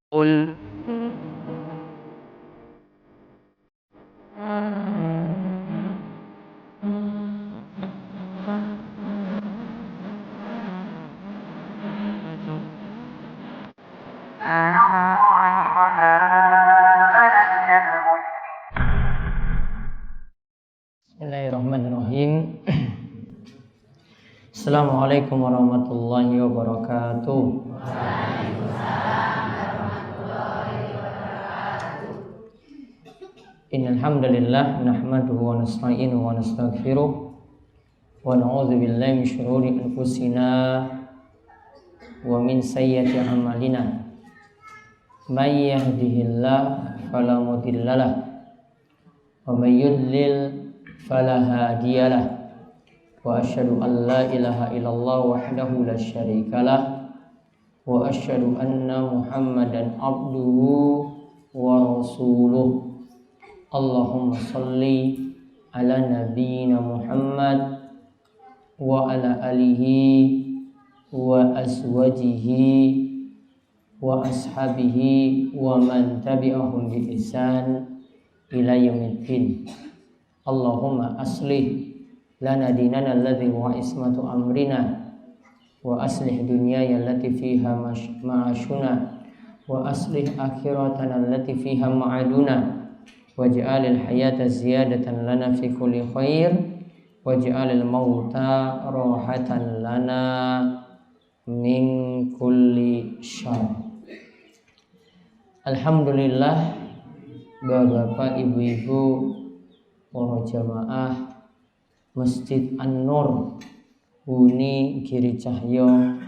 قل Bismillahirrahmanirrahim. Assalamualaikum warahmatullahi wabarakatuh. Innal hamdalillah nahmaduhu wa nasta'inuhu wa nastaghfiruh wa na'udzu billahi min shururi anfusina wa min sayyiati a'malina. May yahdihillahu fala mudhillalah wa may yudlil fala hadiyalah. Wa asyhadu an la ilaha illallah wahdahu la syarikalah wa asyhadu anna Muhammadan abduhu wa rasuluh. Allahumma salli ala nabiyyina Muhammad wa ala alihi wa azwajihi wa ashabihi wa man tabi'ahum bi ihsan ila yaumiddin. Allahumma aslih lana dinana alladhi wa ismatu amrina wa aslih dunyaya allati fiha ma'ashuna wa aslih akhiratana allati fiha ma'aduna waj'alil hayata ziyadatan lana fi kulli khair waj'alil mauta rahatan lana min kulli syarr. Alhamdulillah, Bapak, Ibu-ibu, para jamaah Masjid An-Nur Uni Giri Cahyo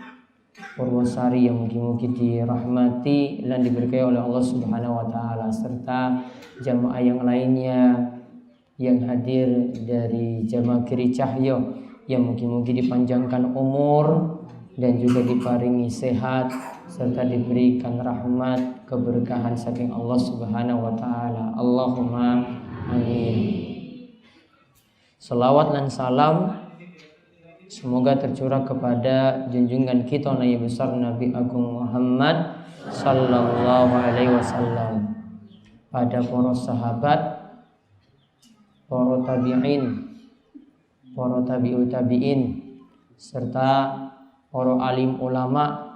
Purwosari yang mugi-mugi dirahmati dan diberkahi oleh Allah Subhanahu wa taala, serta jamaah yang lainnya yang hadir dari jamaah Giri Cahyo yang mugi-mugi dipanjangkan umur dan juga diparingi sehat serta diberikan rahmat keberkahan saking Allah Subhanahu wa taala. Allahumma amin. Salawat dan salam semoga tercurah kepada junjungan kita Nabi besar Nabi Agung Muhammad sallallahu alaihi wasallam, pada para sahabat, para tabi'in, para tabi'ut tabi'in, serta para alim ulama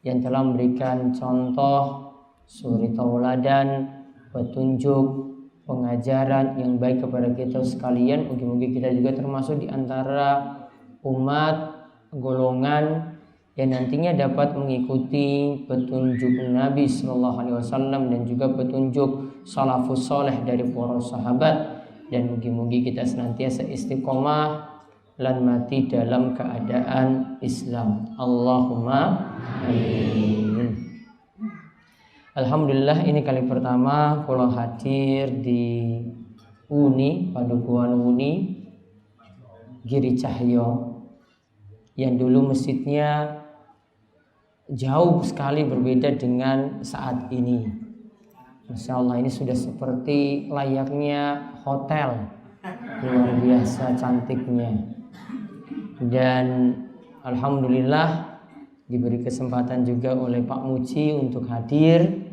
yang telah memberikan contoh, suri tauladan, petunjuk, pengajaran yang baik kepada kita sekalian. Mungkin kita juga termasuk di antara umat golongan yang nantinya dapat mengikuti petunjuk Nabi Sallallahu Alaihi Wasallam dan juga petunjuk salafus soleh dari para sahabat, dan mungkin kita senantiasa istiqomah lan mati dalam keadaan Islam. Allahumma amin. Alhamdulillah, ini kali pertama kalau hadir di Uni Padukuhan Uni Giri Cahyo yang dulu masjidnya jauh sekali berbeda dengan saat ini. Masya Allah, ini sudah seperti layaknya hotel, luar biasa cantiknya. Dan alhamdulillah diberi kesempatan juga oleh Pak Muji untuk hadir,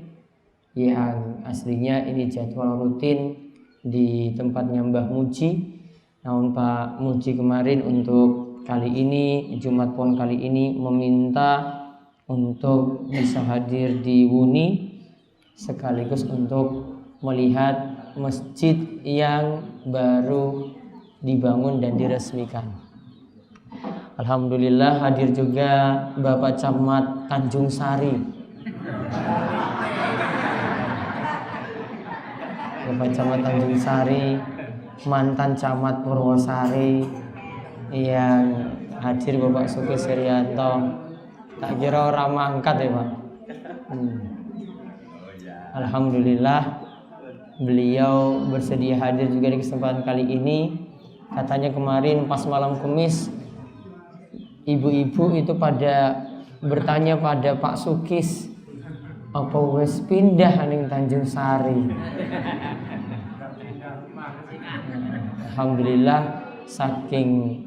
yang aslinya ini jadwal rutin di tempatnya Mbah Muji. Namun Pak Muji kemarin untuk kali ini, Jumat Pon kali ini, meminta untuk bisa hadir di Uni sekaligus untuk melihat masjid yang baru dibangun dan diresmikan. Alhamdulillah hadir juga Bapak Camat Tanjung Sari, Bapak Camat Tanjung Sari, mantan Camat Purwosari, yang hadir Bapak Suki Sirianto. Tak kira orang mangkat ya Pak. Alhamdulillah beliau bersedia hadir juga di kesempatan kali ini. Katanya kemarin pas malam Kamis, ibu-ibu itu pada bertanya pada Pak Sukis, apa wes pindah ning Tanjung Sari. Alhamdulillah saking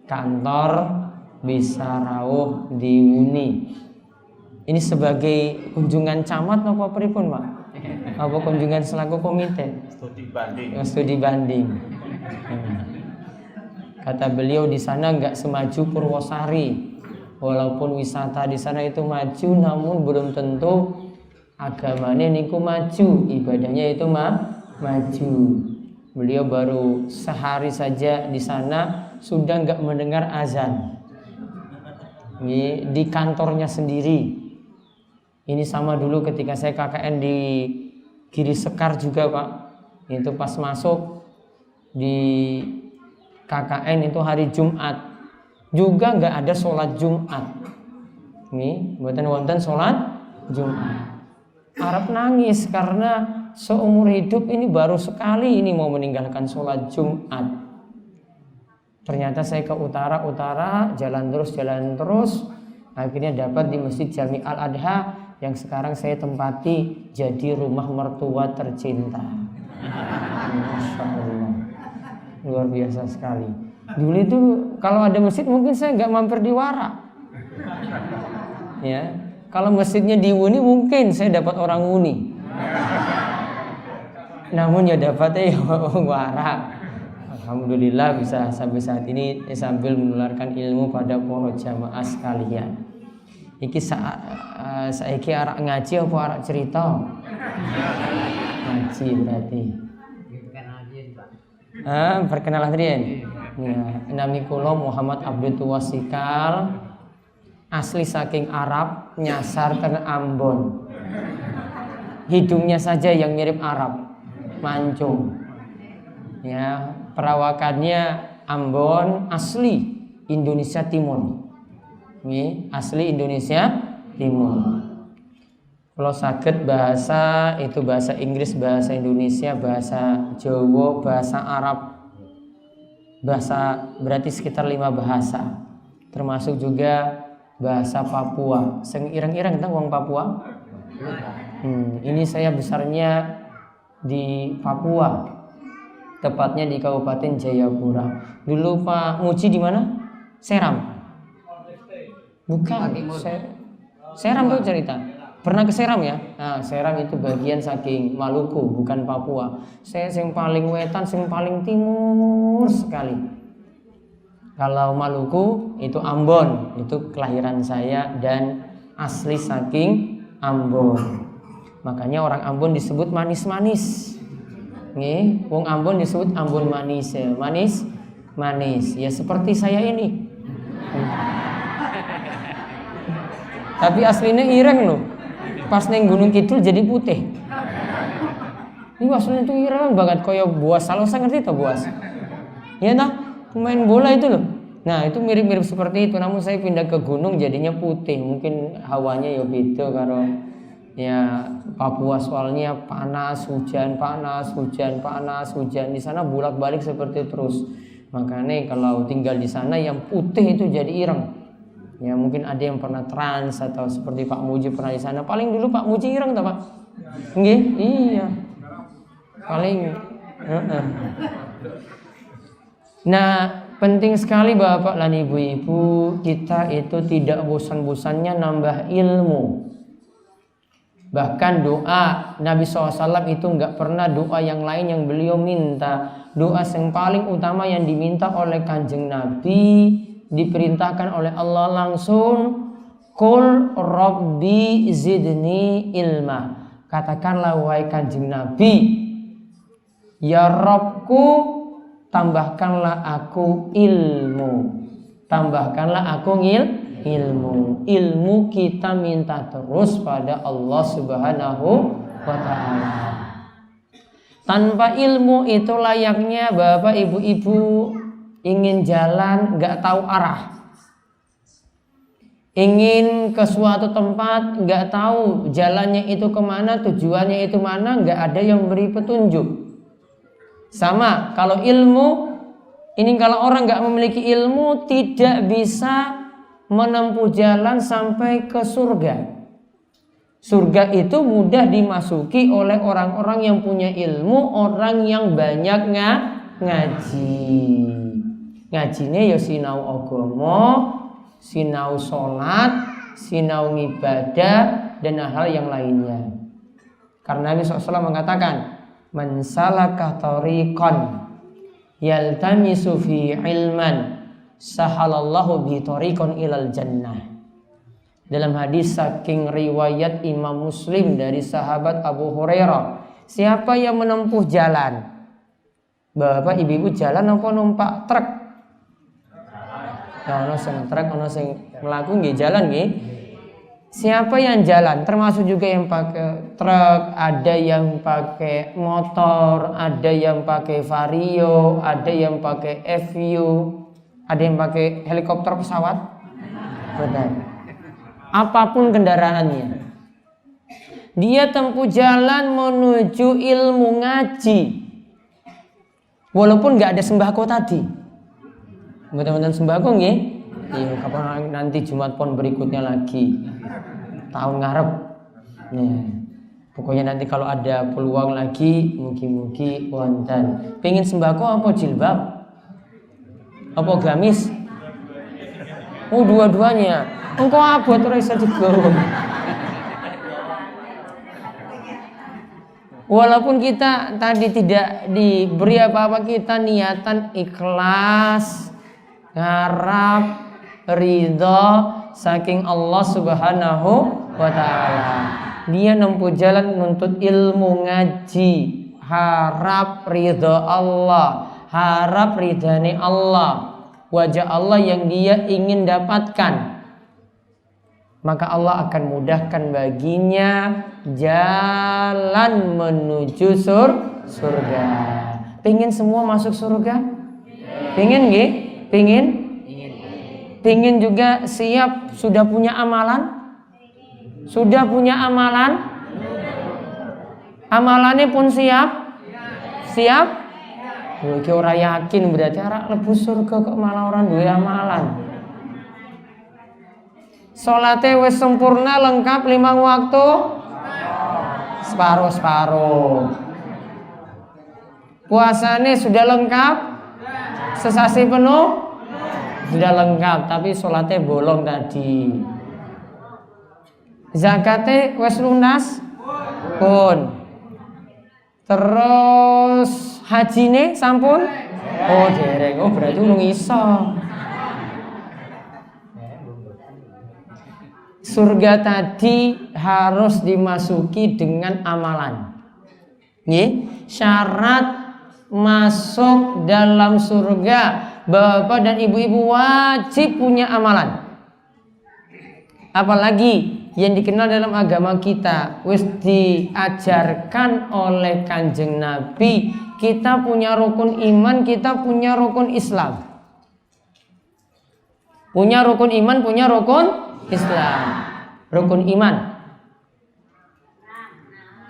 kantor bisa rawuh di Uni. Ini sebagai kunjungan camat apa pripun, Pak? Apa kunjungan selaku komite? Studi banding. Kata beliau di sana nggak semaju Purwosari. Walaupun wisata di sana itu maju, namun belum tentu agamanya niku maju, ibadahnya itu maju. Beliau baru sehari saja di sana sudah nggak mendengar azan. Di kantornya sendiri. Ini sama dulu ketika saya KKN di Giri Sekar juga, Pak. Itu pas masuk di KKN itu hari Jumat juga nggak ada sholat Jumat. Nih, buatan wonten sholat Jumat. Arab nangis karena seumur hidup ini baru sekali ini mau meninggalkan sholat Jumat. Ternyata saya ke utara, jalan terus, akhirnya dapat di Masjid Jami Al-Adha yang sekarang saya tempati jadi rumah mertua tercinta. Masya Allah, luar biasa sekali. Dulu itu kalau ada masjid mungkin saya nggak mampir di Wara. Ya, kalau masjidnya di Wuni mungkin saya dapat orang Wuni. Namun ya dapatnya ya Wara. Alhamdulillah bisa sampai saat ini sambil menularkan ilmu pada para jamaah sekalian. Iki saiki arek ngaji apa arek cerita? Ngaji berarti. Perkenalan Rian. Ya, nami kula Muhammad Abdul Tuwasikal, asli saking Arab, nyasar ke Ambon. Hidungnya saja yang mirip Arab, mancung. Ya, perawakannya Ambon, asli Indonesia Timur. Ini asli Indonesia Timur. Kalau sakit bahasa itu bahasa Inggris, bahasa Indonesia, bahasa Jawa, bahasa Arab. Bahasa berarti sekitar 5 bahasa. Termasuk juga bahasa Papua. Sing ireng-ireng tentang wong Papua. Ini saya besarnya di Papua. Tepatnya di Kabupaten Jayapura. Dulu Pak Muji di mana? Seram. Bukan. Seram tuh cerita. Pernah ke Seram ya? Nah, Seram itu bagian saking Maluku, bukan Papua. Saya yang paling wetan, yang paling timur sekali. Kalau Maluku itu Ambon, itu kelahiran saya dan asli saking Ambon. Makanya orang Ambon disebut manis-manis. Nih, wong Ambon disebut Ambon manis ya. Manis. Ya seperti saya ini. Tapi aslinya ireng loh. Pas neng Gunung Kidul jadi putih. Ini aslinya tuh ireng banget kayak Buas. Salosa ngerti tuh Buas? Ya nah, pemain bola itu loh. Nah, itu mirip-mirip seperti itu. Namun saya pindah ke gunung jadinya putih. Mungkin hawanya ya beda karo ya Papua, soalnya panas, hujan. Di sana bolak-balik seperti terus. Makanya kalau tinggal di sana yang putih itu jadi ireng. Ya mungkin ada yang pernah trans atau seperti Pak Muji pernah di sana. Paling dulu Pak Muji ireng tak Pak? Nggih? Iya. Paling Nah, penting sekali Bapak dan Ibu-ibu, kita itu tidak bosan-bosannya nambah ilmu. Bahkan doa Nabi SAW itu nggak pernah doa yang lain yang beliau minta. Doa yang paling utama yang diminta oleh Kanjeng Nabi, diperintahkan oleh Allah langsung, Qul Rabbi zidni ilma. Katakanlah wahai Kanjeng Nabi, ya Rabbku, tambahkanlah aku ilmu. Tambahkanlah aku ilmu. Ilmu kita minta terus pada Allah Subhanahu wa ta'ala. Tanpa ilmu itu layaknya Bapak Ibu-ibu ingin jalan gak tahu arah. Ingin ke suatu tempat gak tahu jalannya itu kemana, tujuannya itu mana, gak ada yang beri petunjuk. Sama kalau ilmu, ini kalau orang gak memiliki ilmu tidak bisa menempuh jalan sampai ke surga. Surga itu mudah dimasuki oleh orang-orang yang punya ilmu, orang yang banyak ngaji. Ngajinya ya sinau agama, sinau salat, sinau ibadah dan hal yang lainnya. Karena Nabi SAW mengatakan, man salaka tariqan yaltamisu fi ilman sahalallahu bi tariqan ilal jannah. Dalam hadis saking riwayat Imam Muslim dari sahabat Abu Hurairah, siapa yang menempuh jalan, bapak ibu jalan apa numpak truk? Ya, ono sing truk, ono sing mlaku nggih jalan nggih. Siapa yang jalan, termasuk juga yang pakai truk, ada yang pakai motor, ada yang pakai Vario, ada yang pakai FU, ada yang pakai helikopter pesawat. Betul. Apapun kendaraannya, dia tempuh jalan menuju ilmu ngaji. Walaupun nggak ada sembako tadi. Teman-teman sembako nggih? Iya, kapan nanti Jumat Pon berikutnya lagi. Tahun ngarep. Nah, pokoknya nanti kalau ada peluang lagi, mugi-mugi wonten. Pengen sembako apa jilbab? Apa gamis? Oh, dua-duanya. Engkau abot ora iso digawa. Walaupun kita tadi tidak diberi apa-apa, kita niatan ikhlas, ngarap ridho saking Allah Subhanahu wa ta'ala. Dia nempuh jalan menuntut ilmu ngaji, harap ridho Allah, harap ridhani Allah, wajah Allah yang dia ingin dapatkan. Maka Allah akan mudahkan baginya jalan menuju surga. Pengen semua masuk surga? Pengen nggih? Pengen? Pengen juga siap, sudah punya amalan? Sudah punya amalan? Amalannya pun siap? Siap? Iki ora yakin berarti arek lebu surga kok malah orang duwe amalan. Salate wis sempurna lengkap 5 waktu? Separuh-separuh. Puasane sudah lengkap? Sesasi penuh? Sudah lengkap, tapi salate bolong tadi. Zakate wis lunas? Pun. Terus hajine sampun? Oh, dereng. Oh, berarti urung iso. Surga tadi harus dimasuki dengan amalan. Nih, syarat masuk dalam surga, bapak dan ibu-ibu wajib punya amalan. Apalagi yang dikenal dalam agama kita, wis diajarkan oleh Kanjeng Nabi, kita punya rukun iman, kita punya rukun Islam. Punya rukun iman, punya rukun Islam. Rukun iman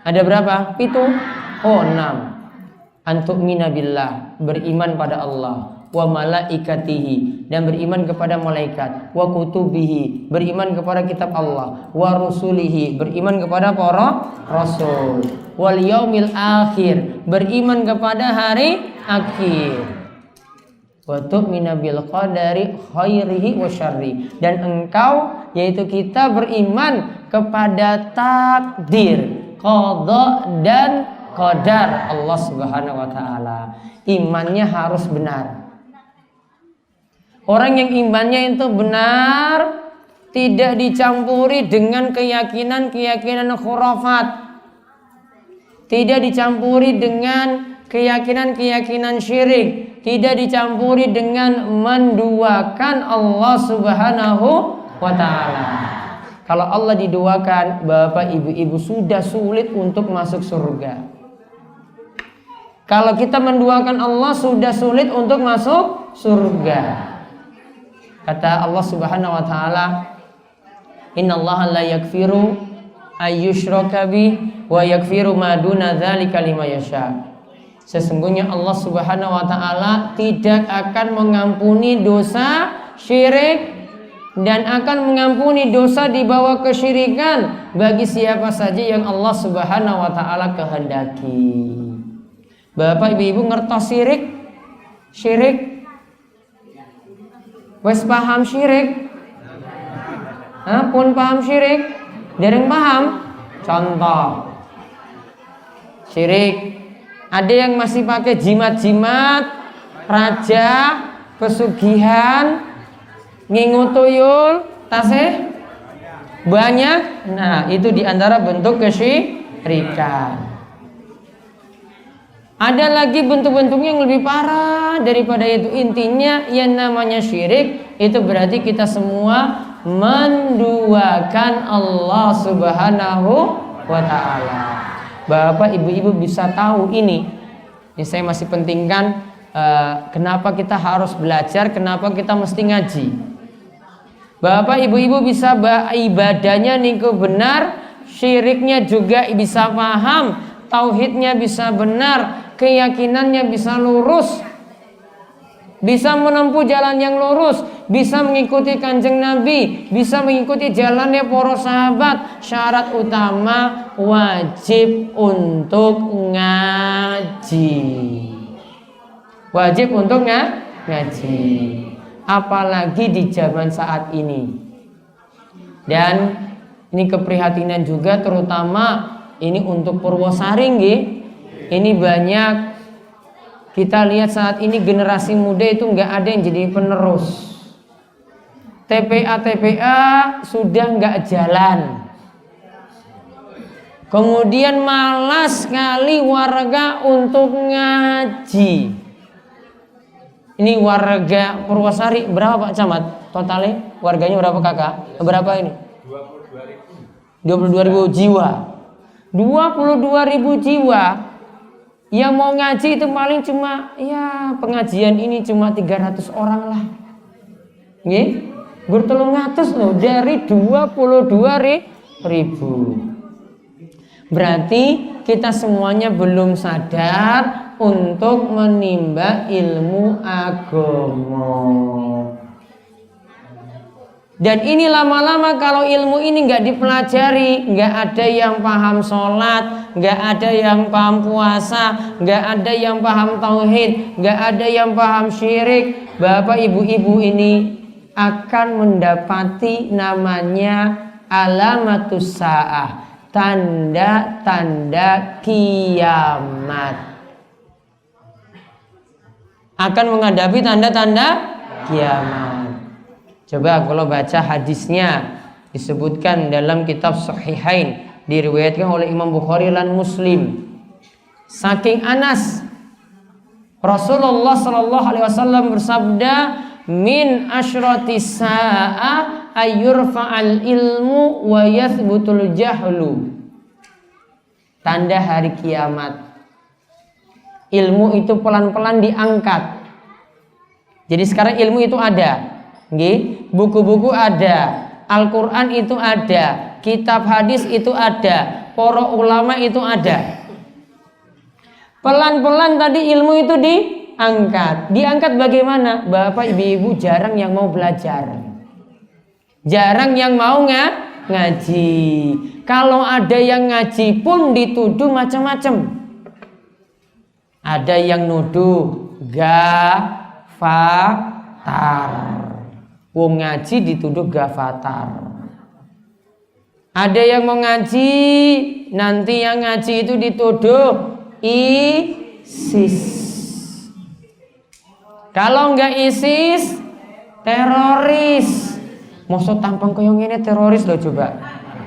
ada berapa? 7? Oh, 6. Antu'mina billah, beriman pada Allah, wa malaikatihi, dan beriman kepada malaikat, wa kutubihi, beriman kepada kitab Allah, wa rusulihi, beriman kepada para rasul, wal yaumil akhir, beriman kepada hari akhir. Wa tu'mina bil qadari khairihi wa syarri, dan engkau yaitu kita beriman kepada takdir, qada dan qadar Allah Subhanahu wa taala. Imannya harus benar. Orang yang imannya itu benar, tidak dicampuri dengan keyakinan-keyakinan khurafat, tidak dicampuri dengan keyakinan-keyakinan syirik, tidak dicampuri dengan menduakan Allah Subhanahu wa ta'ala. Kalau Allah diduakan, bapak ibu-ibu sudah sulit untuk masuk surga. Kalau kita menduakan Allah sudah sulit untuk masuk surga. Kata Allah Subhanahu wa ta'ala, innallaha la yaghfiru ayyushraka bih wa yaghfiru ma duna dzalika liman yasha. Sesungguhnya Allah Subhanahu wa ta'ala tidak akan mengampuni dosa syirik dan akan mengampuni dosa di bawah kesyirikan bagi siapa saja yang Allah Subhanahu wa ta'ala kehendaki. Bapak ibu ngertos syirik? Syirik? Wes paham syirik? Pun paham syirik? Dereng paham? Contoh syirik, ada yang masih pakai jimat-jimat, raja, pesugihan, ngingu tuyul, tasih banyak. Nah, itu diantara bentuk kesyirikan. Ada lagi bentuk-bentuknya yang lebih parah daripada itu. Intinya yang namanya syirik itu berarti kita semua menduakan Allah Subhanahu wa ta'ala. Bapak ibu-ibu bisa tahu ini saya masih pentingkan kenapa kita harus belajar, kenapa kita mesti ngaji. Bapak ibu-ibu bisa ibadahnya niku benar, syiriknya juga bisa paham, tauhidnya bisa benar, keyakinannya bisa lurus, bisa menempuh jalan yang lurus, bisa mengikuti kanjeng Nabi, bisa mengikuti jalannya para sahabat. Syarat utama wajib untuk ngaji. Wajib untuk ngaji. Apalagi di zaman saat ini. Dan ini keprihatinan juga, terutama ini untuk Purwosari nggih. Ini banyak kita lihat saat ini generasi muda itu nggak ada yang jadi penerus. TPA sudah nggak jalan. Kemudian malas sekali warga untuk ngaji. Ini warga Purwosari berapa Pak Camat? Totalnya warganya berapa kakak? Berapa ini? 22.000 jiwa. 22.000 jiwa. Yang mau ngaji itu paling cuma pengajian ini cuma 300 orang lah. Nggih? Bertolong ngatus loh dari 22.000. Berarti kita semuanya belum sadar untuk menimba ilmu agama. Dan ini lama-lama kalau ilmu ini nggak dipelajari, nggak ada yang paham sholat, nggak ada yang paham puasa, nggak ada yang paham tauhid, nggak ada yang paham syirik, bapak ibu-ibu ini akan mendapati namanya alamatus sa'ah, tanda-tanda kiamat. Akan menghadapi tanda-tanda kiamat. Coba kalau baca hadisnya disebutkan dalam kitab Sahihain, diriwayatkan oleh Imam Bukhari dan Muslim. Saking Anas, Rasulullah sallallahu alaihi wasallam bersabda, min asyratis sa'a ayyurfa'al ilmu wa yathbutul jahlu. Tanda hari kiamat. Ilmu itu pelan-pelan diangkat. Jadi sekarang ilmu itu ada. Nggih, buku-buku ada, Al-Quran itu ada, kitab hadis itu ada, para ulama itu ada. Pelan-pelan tadi ilmu itu diangkat. Diangkat bagaimana? Bapak ibu-ibu jarang yang mau belajar, jarang yang mau ngaji. Kalau ada yang ngaji pun dituduh macam-macam. Ada yang nuduh gafatar. Wong ngaji dituduh gafatar. Ada yang mau ngaji, nanti yang ngaji itu dituduh ISIS. Kalau enggak ISIS, teroris. Mosok tampang koyo ngene teroris loh coba.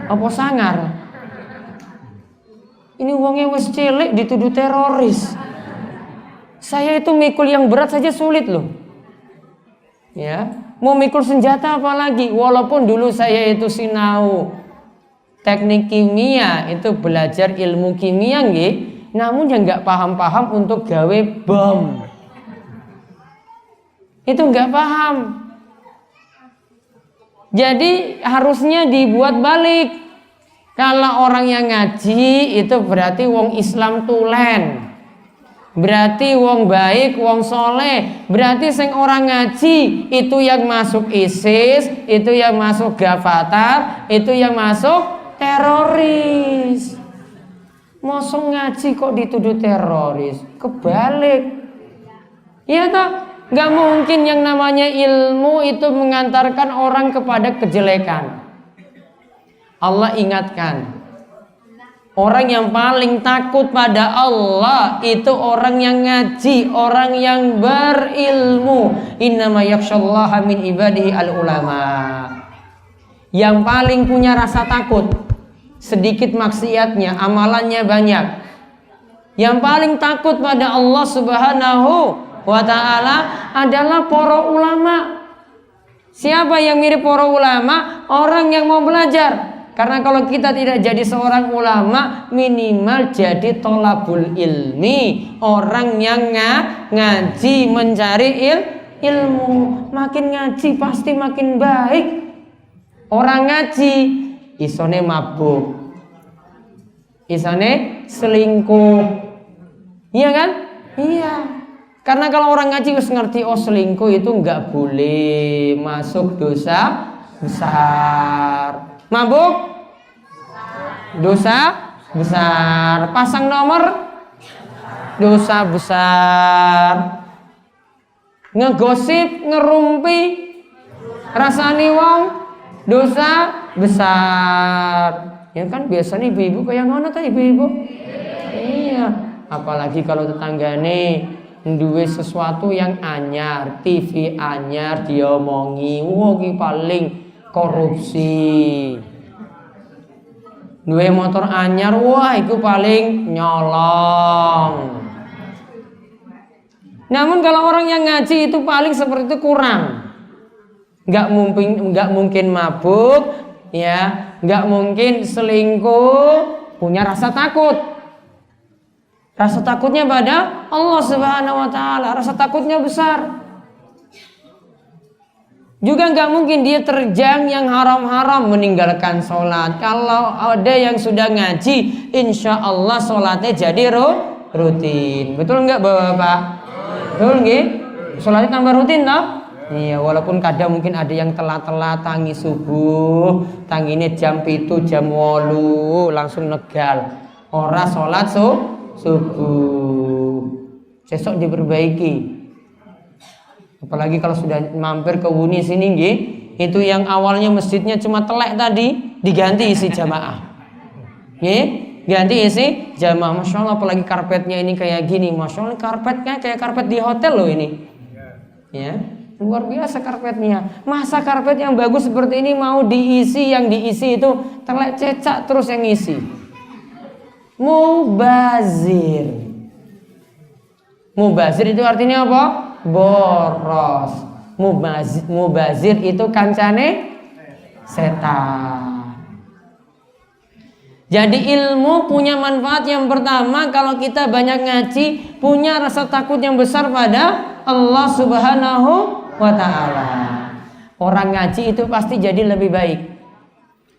Apa sangar? Ini wongnya wis cilik dituduh teroris. Saya itu mikul yang berat saja sulit loh. Ya. Mau mikul senjata apalagi, walaupun dulu saya itu sinau teknik kimia, itu belajar ilmu kimia nggih, namun yang nggak paham-paham untuk gawe bom. Itu nggak paham. Jadi harusnya dibuat balik. Kalau orang yang ngaji itu berarti wong Islam tulen. Berarti wong baik, wong soleh. Berarti sing orang ngaji itu yang masuk ISIS, itu yang masuk gafatar, itu yang masuk teroris. Mosok ngaji kok dituduh teroris? Kebalik. Iya toh? Gak mungkin yang namanya ilmu itu mengantarkan orang kepada kejelekan. Allah ingatkan, orang yang paling takut pada Allah itu orang yang ngaji, orang yang berilmu. Innama yakhsyallaha min ibadihi al-ulama. Yang paling punya rasa takut, sedikit maksiatnya, amalannya banyak. Yang paling takut pada Allah Subhanahu wa ta'ala adalah para ulama. Siapa yang mirip para ulama? Orang yang mau belajar. Karena kalau kita tidak jadi seorang ulama, minimal jadi tolabul ilmi, orang yang ngaji, mencari ilmu. Makin ngaji pasti makin baik. Orang ngaji isone mabuk, isone selingkuh, iya kan? Iya. Karena kalau orang ngaji wis ngerti, oh selingkuh itu nggak boleh, masuk dosa besar. Mabuk dosa besar. Pasang nomor dosa besar. Ngegosip, ngerumpi, rasani wong dosa besar. Ya kan biasanya ibu-ibu kayak ngono ta ibu-ibu? Iya. Apalagi kalau tetanggane duwe sesuatu yang anyar, TV anyar diomongi, wah ki paling korupsi. Duwe motor anyar, wah itu paling nyolong. Namun kalau orang yang ngaji itu paling seperti itu kurang. Nggak mungkin mabuk, ya, nggak mungkin selingkuh, punya rasa takut. Rasa takutnya pada Allah Subhanahu wa ta'ala, rasa takutnya besar. Juga nggak mungkin dia terjang yang haram-haram, meninggalkan sholat. Kalau ada yang sudah ngaji, insya Allah sholatnya jadi rutin. Betul nggak bapak-bapak? Betul nggak? Sholatnya tambah rutin toh? Iya, walaupun kadang mungkin ada yang telat-telat tangi subuh, tangine jam 7, jam 8 langsung negal. Ora sholat subuh. Besok diperbaiki. Apalagi kalau sudah mampir ke Wuni sini nggih, itu yang awalnya masjidnya cuma telek tadi diganti isi jamaah. Nggih, ganti isi jamaah. Masya Allah, apalagi karpetnya ini kayak gini. Masya Allah, karpetnya kayak karpet di hotel loh ini. Ya, luar biasa karpetnya. Masa karpet yang bagus seperti ini mau diisi, yang diisi itu telek cecak terus yang isi. Mubazir. Mubazir itu artinya apa? Boros. Mubazir itu kancane setan. Jadi ilmu punya manfaat yang pertama, kalau kita banyak ngaji, punya rasa takut yang besar pada Allah Subhanahu wa ta'ala. Orang ngaji itu pasti jadi lebih baik.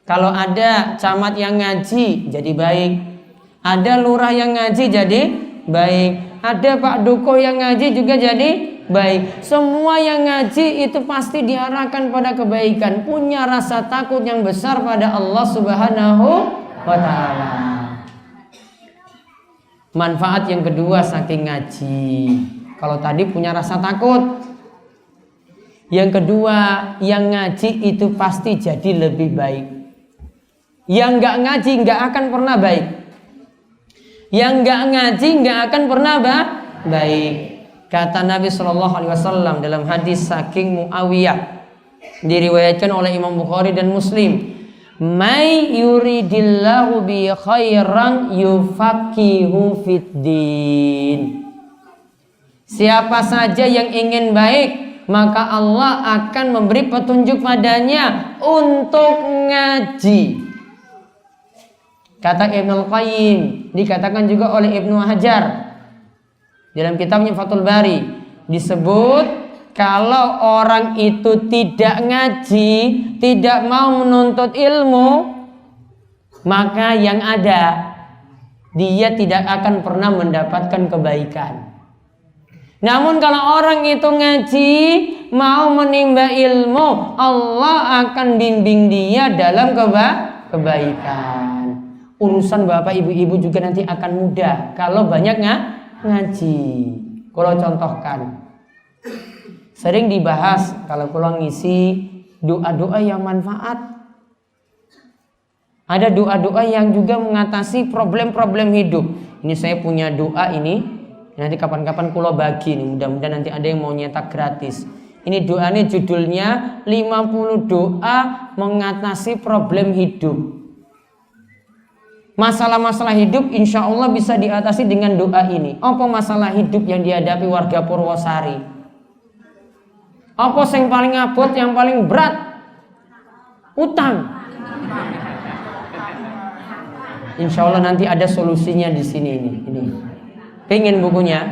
Kalau ada camat yang ngaji jadi baik, ada lurah yang ngaji jadi baik, ada Pak Duko yang ngaji juga jadi baik. Semua yang ngaji itu pasti diarahkan pada kebaikan, punya rasa takut yang besar pada Allah Subhanahu wa ta'ala. Manfaat yang kedua saking ngaji, kalau tadi punya rasa takut, yang kedua yang ngaji itu pasti jadi lebih baik. Yang nggak ngaji nggak akan pernah baik. Yang nggak ngaji nggak akan pernah baik. Kata Nabi SAW dalam hadis saking Muawiyah, diriwayatkan oleh Imam Bukhari dan Muslim, "May yuridillahu bi khairan yufaqihu fiddin." Siapa saja yang ingin baik, maka Allah akan memberi petunjuk padanya untuk ngaji. Kata Ibnu Qayyim, dikatakan juga oleh Ibnu Hajar dalam kitabnya Fathul Bari, disebut kalau orang itu tidak ngaji, tidak mau menuntut ilmu, maka yang ada dia tidak akan pernah mendapatkan kebaikan. Namun kalau orang itu ngaji, mau menimba ilmu, Allah akan bimbing dia dalam kebaikan. Urusan bapak ibu-ibu juga nanti akan mudah kalau banyak ngaji. Kalau contohkan, sering dibahas kalau ngisi doa-doa yang manfaat. Ada doa-doa yang juga mengatasi problem-problem hidup. Ini saya punya doa ini. Nanti kapan-kapan kulo bagi nih. Mudah-mudahan nanti ada yang mau nyetak gratis. Ini doanya judulnya 50 doa mengatasi problem hidup. Masalah-masalah hidup insya Allah bisa diatasi dengan doa ini. Apa masalah hidup yang dihadapi warga Purwosari? Apa yang paling abot, yang paling berat? Utang. Insya Allah nanti ada solusinya di sini ini. Pengen bukunya?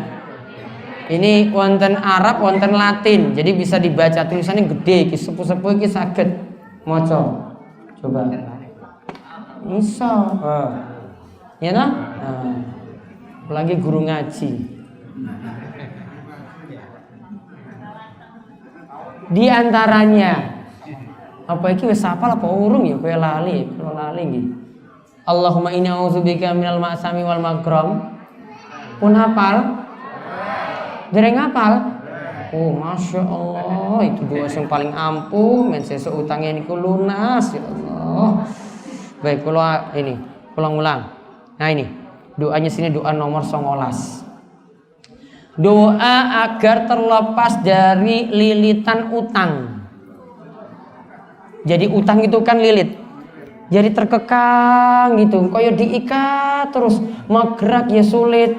Ini wonten Arab, wonten Latin, jadi bisa dibaca, tulisannya gede, sepuh-sepuh iki saged maca. Coba. Bisa. Ya nah? Apalagi guru ngaji. Di antaranya apa iki wis hafal apa urung ya kowe lali, kalau lali nggih. Allahumma inni a'udzubika minal ma'sami wal makram. Pun hafal? Dereng hafal? Oh, Masya Allah, itu doa yang paling ampuh, men sesuk utangnya niku lunas, ya Allah. Baik, kula ngulang. Nah ini, doanya sini doa nomor 19. Doa agar terlepas dari lilitan utang. Jadi utang itu kan lilit. Jadi terkekang gitu, koyo diikat terus, mau gerak ya sulit.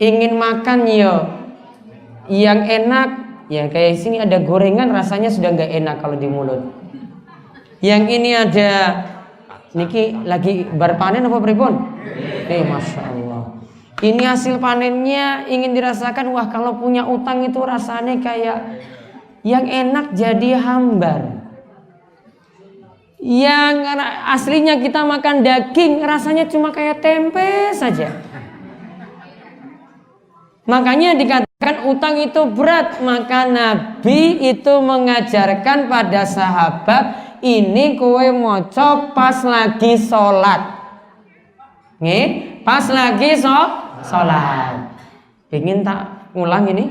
Ingin makan ya yang enak, ya kayak sini ada gorengan rasanya sudah nggak enak kalau di mulut. Yang ini ada niki lagi bar panen apa pripun? Masya Allah. Ini hasil panennya ingin dirasakan. Wah, kalau punya utang itu rasanya kayak yang enak jadi hambar. Yang aslinya kita makan daging rasanya cuma kayak tempe saja. Makanya dikatakan utang itu berat. Maka Nabi itu mengajarkan pada sahabat, ini kowe moco pas lagi sholat. Nih, pas lagi sholat. Ingin tak ulang ini?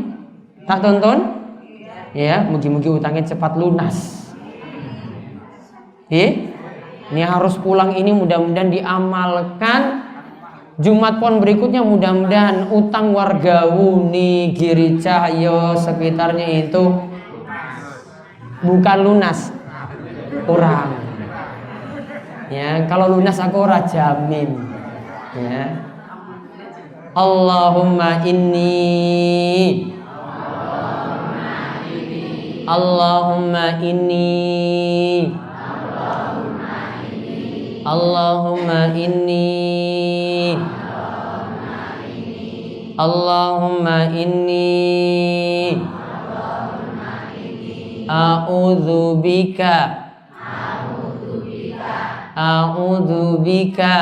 Tak tonton? Ya, mugi-mugi utangnya cepat lunas. Ini harus pulang ini, mudah-mudahan diamalkan. Jumat pon berikutnya mudah-mudahan utang warga Wuni, Giri Cahyo sekitarnya itu bukan lunas, kurang. Ya, kalau lunas aku ora jamin. Ya. Allahumma inni Allahumma inni Allahumma inni Allahumma inni a'udzubika a'udzubika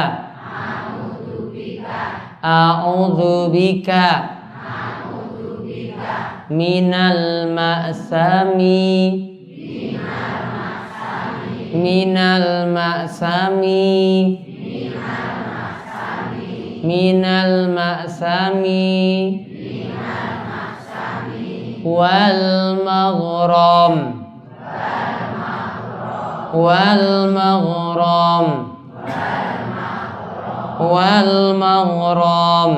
a'udzubika minal ma'sami minal ma'sami minal ma'sami wal maghram wal maghram wal maghram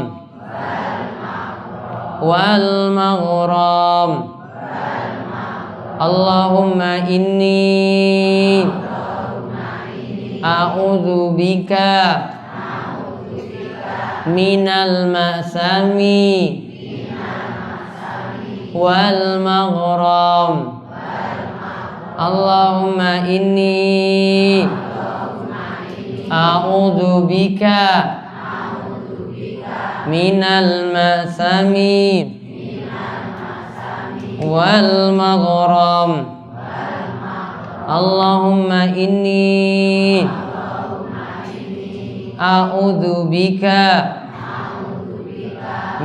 wal maghram Allahumma inni a'udzu bika minal ma'sami wal maghram Allahumma inni a'udzu bika minal ma'sami wal maghram Allahumma inni a'udzu bika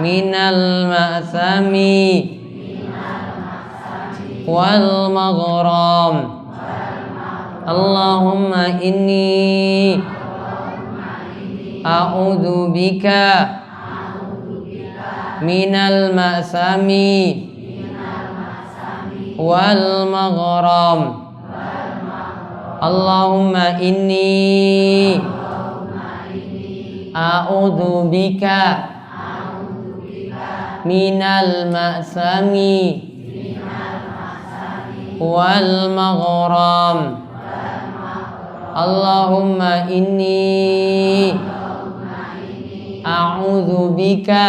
minal ma'sami wal maghram Allahumma inni a'udzu bika minal ma'sami wal maghram Allahumma inni a'udzu bika minal ma'sami wal maghram. Allahumma inni a'udzu bika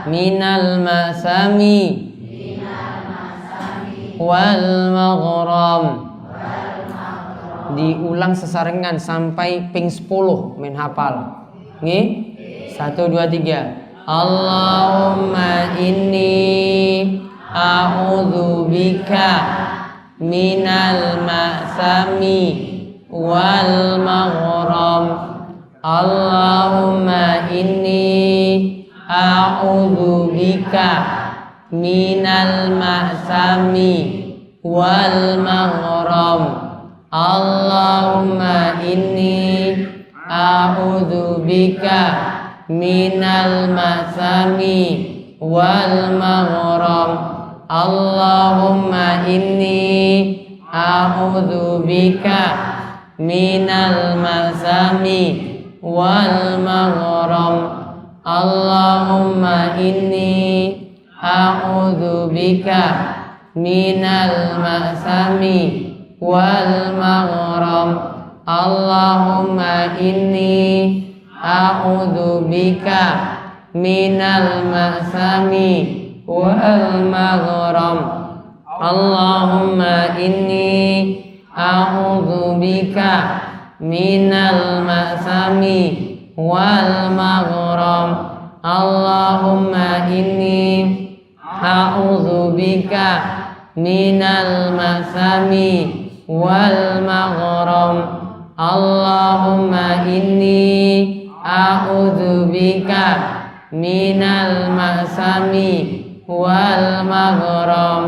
minal ma'sami wal maghram. Diulang sesarengan sampai ping 10 men hafal. Nggih? 1 2 3. Allahumma inni a'udzu bika minal ma'sami wal maghram. Allahumma inni a'udzu bika minal ma'sami wal maghram. Allahumma inni a'udzu bika minal ma'sami wal maghram. Allahumma inni a'udzu bika minal ma'sami wal maghram. Allahumma inni a'udzu bika minal ma'sami wal maghram. Allahumma inni a'udzu bika minal ma'sami wal maghram. Allahumma inni a'udzu bika minal ma'sami wal maghram. Allahumma inni a'udzu bika minal ma'sami wal maghram. Allahumma inni a'udzu bika minal ma'sami wal maghram.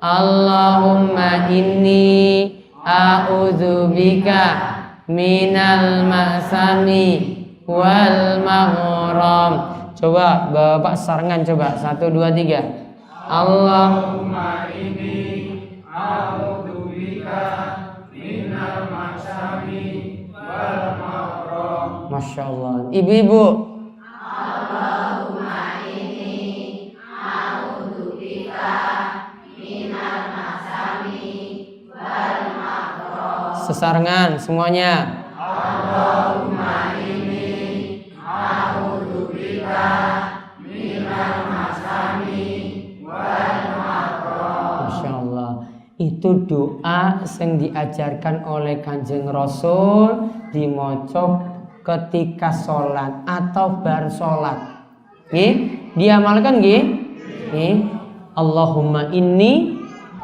Allahumma inni a'udzu bika minal ma'sami wal maghram. Coba Bapak sarangan coba 1 2 3. Allahumma inni a'udzu bika minal ma'sami wal maghram. Masya Allah. Ibu-ibu. Allahumma inni a'udzu bika minal ma'sami wal maghram. Sesarengan semuanya. Allahumma inni a'udzu bika minal ma'sami wal maghram. Masya Allah. Itu doa yang diajarkan oleh Kanjeng Rasul dimocok ketika sholat atau bar sholat. Diamalkan nggih? Allahumma inni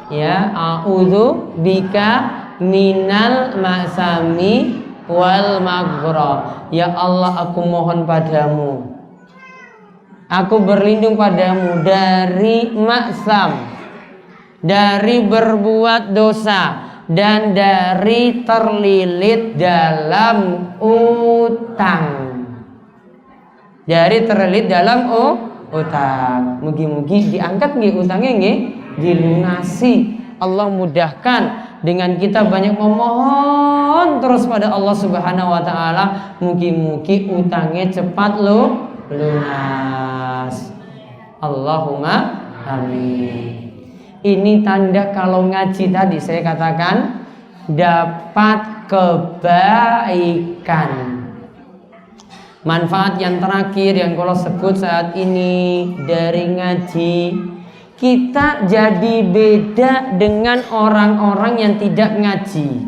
ya a'udzu bika minal ma'sami wal maghram. Ya Allah, aku mohon padamu, aku berlindung padamu dari maksam, dari berbuat dosa, dan dari terlilit dalam utang. Dari terlilit dalam utang. Mugi-mugi diangkat nggih utangnya nggih, dilunasi. Allah mudahkan dengan kita banyak memohon terus pada Allah Subhanahu wa taala, mugi-mugi utangnya cepat lunas. Allahumma amin. Ini tanda kalau ngaji tadi saya katakan dapat kebaikan. Manfaat yang terakhir yang kalau sebut saat ini dari ngaji, kita jadi beda dengan orang-orang yang tidak ngaji.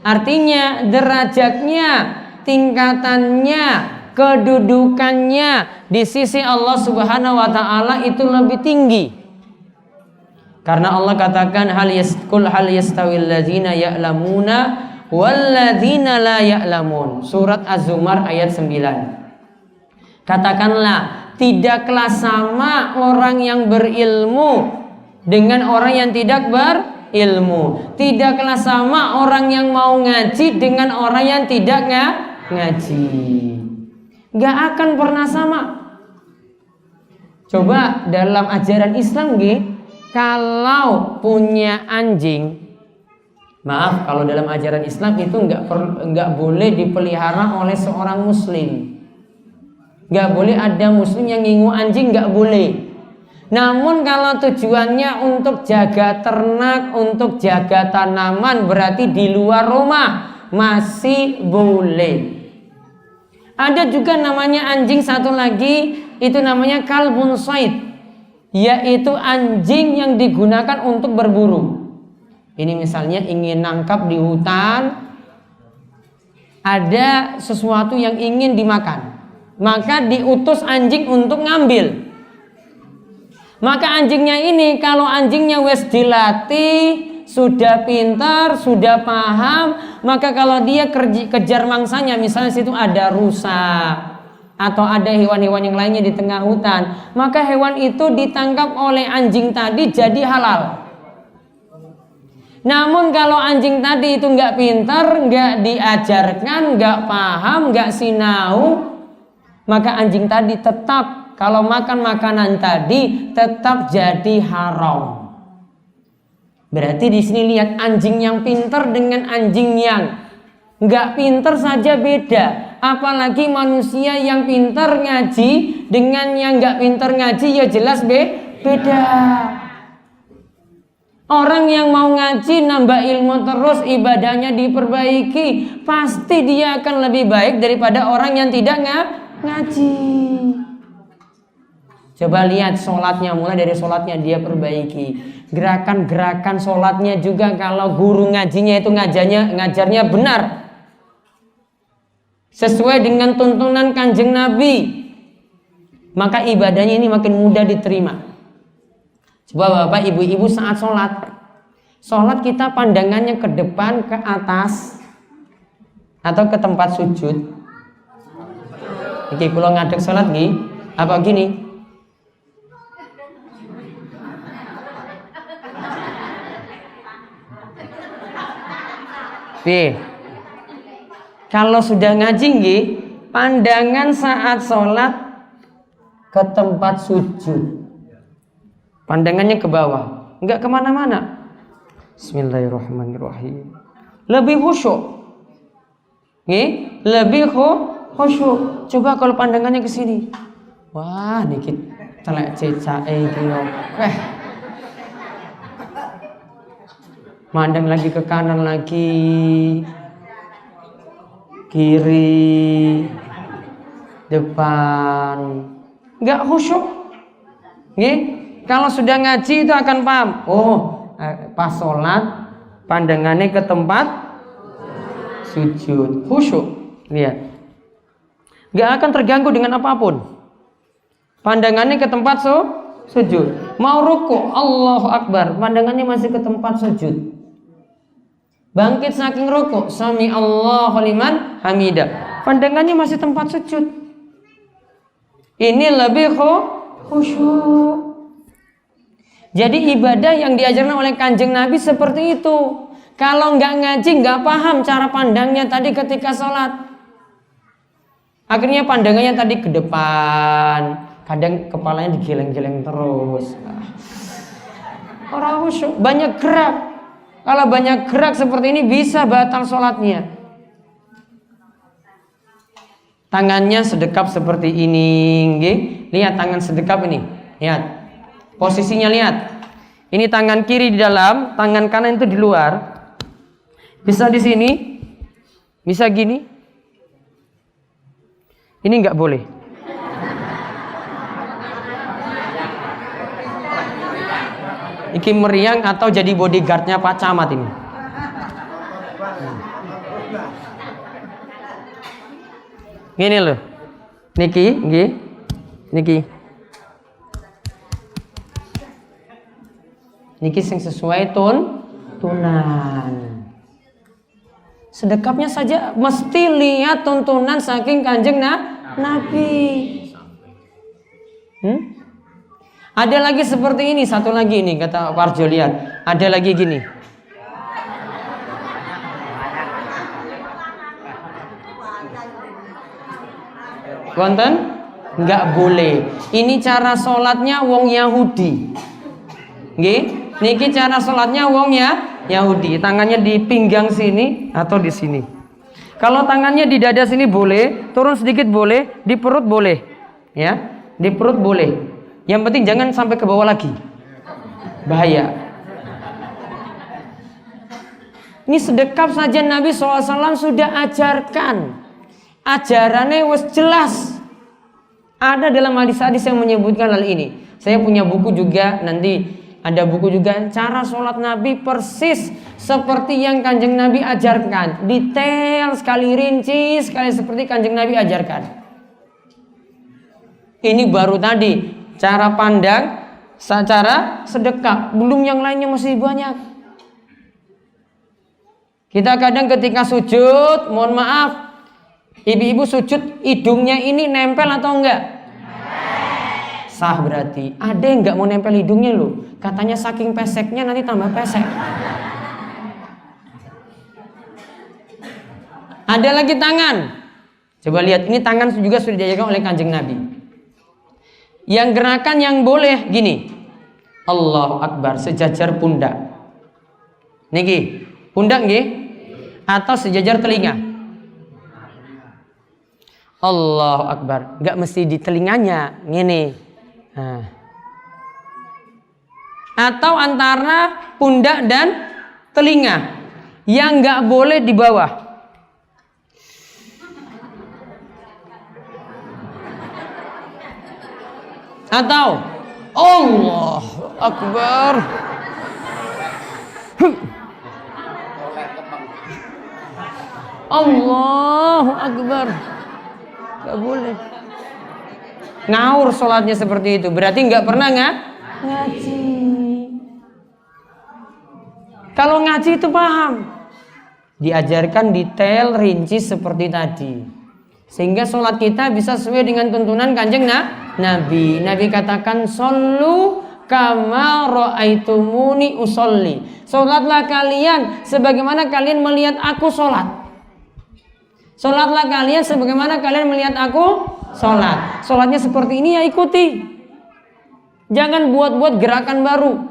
Artinya derajatnya, tingkatannya, kedudukannya di sisi Allah Subhanahu wa taala itu lebih tinggi. Karena Allah katakan hal yastawil ladzina ya'lamuna wal ladzina la ya'lamun. Surat Az-Zumar ayat 9. Katakanlah, tidaklah sama orang yang berilmu dengan orang yang tidak berilmu. Tidaklah sama orang yang mau ngaji dengan orang yang tidak ngaji. Gak akan pernah sama. Coba dalam ajaran Islam kalau punya anjing Maaf, kalau dalam ajaran Islam itu nggak boleh dipelihara oleh seorang muslim. Nggak boleh ada muslim yang ngingu anjing, nggak boleh. Namun kalau tujuannya untuk jaga ternak, untuk jaga tanaman, berarti di luar rumah masih boleh. Ada juga namanya anjing satu lagi, itu namanya kalbun said, yaitu anjing yang digunakan untuk berburu. Ini misalnya ingin nangkap di hutan, ada sesuatu yang ingin dimakan, maka diutus anjing untuk ngambil. Maka anjingnya ini, kalau anjingnya wes dilatih, sudah pintar, sudah paham, maka kalau dia kejar mangsanya, misalnya situ ada rusa atau ada hewan-hewan yang lainnya di tengah hutan, maka hewan itu ditangkap oleh anjing tadi jadi halal. Namun kalau anjing tadi itu nggak pintar, nggak diajarkan, nggak paham, nggak sinau, maka anjing tadi tetap kalau makan makanan tadi tetap jadi haram. Berarti di sini lihat, anjing yang pintar dengan anjing yang nggak pintar saja beda. Apalagi manusia yang pintar ngaji dengan yang nggak pintar ngaji, ya jelas beda. Orang yang mau ngaji, nambah ilmu terus, ibadahnya diperbaiki, pasti dia akan lebih baik daripada orang yang tidak ngaji. Coba lihat sholatnya, mulai dari sholatnya dia perbaiki. Gerakan-gerakan sholatnya juga, kalau guru ngajinya itu ngajarnya benar, sesuai dengan tuntunan Kanjeng Nabi, maka ibadahnya ini makin mudah diterima. Coba bapak ibu-ibu saat sholat kita pandangannya ke depan, ke atas, atau ke tempat sujud. Iki kalau ngadeg sholat gini, apa gini? Kalau sudah ngaji gini, pandangan saat sholat ke tempat sujud. Pandangannya ke bawah, enggak kemana-mana. Bismillahirrahmanirrahim. Lebih khusyuk, lebih khusyuk. Coba kalau pandangannya ke sini, wah dikit telek cecae gitu. Mandang lagi ke kanan lagi, kiri, depan, enggak khusyuk. Kalau sudah ngaji itu akan paham. Oh, pas sholat pandangannya ke tempat sujud, khusyuk. Lihat, nggak akan terganggu dengan apapun. Pandangannya ke tempat sujud. Mau ruku, Allahu Akbar, pandangannya masih ke tempat sujud. Bangkit saking ruku, sami Allahu liman hamidah, pandangannya masih tempat sujud. Ini lebih khusyuk. Jadi ibadah yang diajarkan oleh Kanjeng Nabi seperti itu. Kalau nggak ngaji, nggak paham cara pandangnya tadi ketika sholat, akhirnya pandangannya tadi ke depan, kadang kepalanya digeleng-geleng terus. Orang khusyuk, banyak gerak. Kalau banyak gerak seperti ini bisa batal sholatnya. Tangannya sedekap seperti ini, lihat tangan sedekap ini, lihat. Posisinya lihat. Ini tangan kiri di dalam, tangan kanan itu di luar. Bisa di sini, bisa gini. Ini nggak boleh. Iki meriang atau jadi bodyguardnya Pak Camat ini. Gini loh. Niki, niki. Niki sing sesuai tunan. Sedekapnya saja mesti lihat tuntunan saking Kanjeng Nabi. Ada lagi seperti ini, satu lagi ini kata Parjo, lihat. Ada lagi gini. Konten? Nggak boleh. Ini cara sholatnya wong Yahudi. Nggih? Niki cara sholatnya wong Yahudi. Tangannya di pinggang sini atau di sini. Kalau tangannya di dada sini boleh, turun sedikit boleh, di perut boleh. Ya, di perut boleh. Yang penting jangan sampai ke bawah lagi. Bahaya. Ini sedekap saja Nabi SAW sudah ajarkan. Ajarannya wes jelas. Ada dalam hadis-hadis yang menyebutkan hal ini. Saya punya buku juga, nanti ada buku juga cara sholat Nabi persis seperti yang Kanjeng Nabi ajarkan. Detail sekali, rinci sekali seperti Kanjeng Nabi ajarkan. Ini baru tadi cara pandang, cara sedekah. Belum yang lainnya masih banyak. Kita kadang ketika sujud, mohon maaf, ibu-ibu sujud hidungnya ini nempel atau enggak? Sah berarti. Ada yang enggak mau nempel hidungnya loh. Katanya saking peseknya nanti tambah pesek. Ada lagi tangan. Coba lihat, ini tangan juga sudah diajarkan oleh Kanjeng Nabi. Yang gerakan yang boleh gini. Allahu Akbar, sejajar pundak. Niki, pundak nggih? Atau sejajar telinga? Allahu Akbar, enggak mesti di telinganya, ngene. Nah. Atau antara pundak dan telinga. Yang enggak boleh di bawah. Atau Allahu Akbar. Allahu Akbar. Gak boleh. Ngawur sholatnya seperti itu. Berarti gak pernah ngaji. Kalau ngaji itu paham. Diajarkan detail rinci seperti tadi. Sehingga sholat kita bisa sesuai dengan tuntunan Kanjeng Nabi. Nabi katakan, "Shollu kama ra'aitumuni usolli." Sholatlah kalian sebagaimana kalian melihat aku sholat. Sholatlah kalian sebagaimana kalian melihat aku sholat. Sholatnya seperti ini ya ikuti. Jangan buat-buat gerakan baru.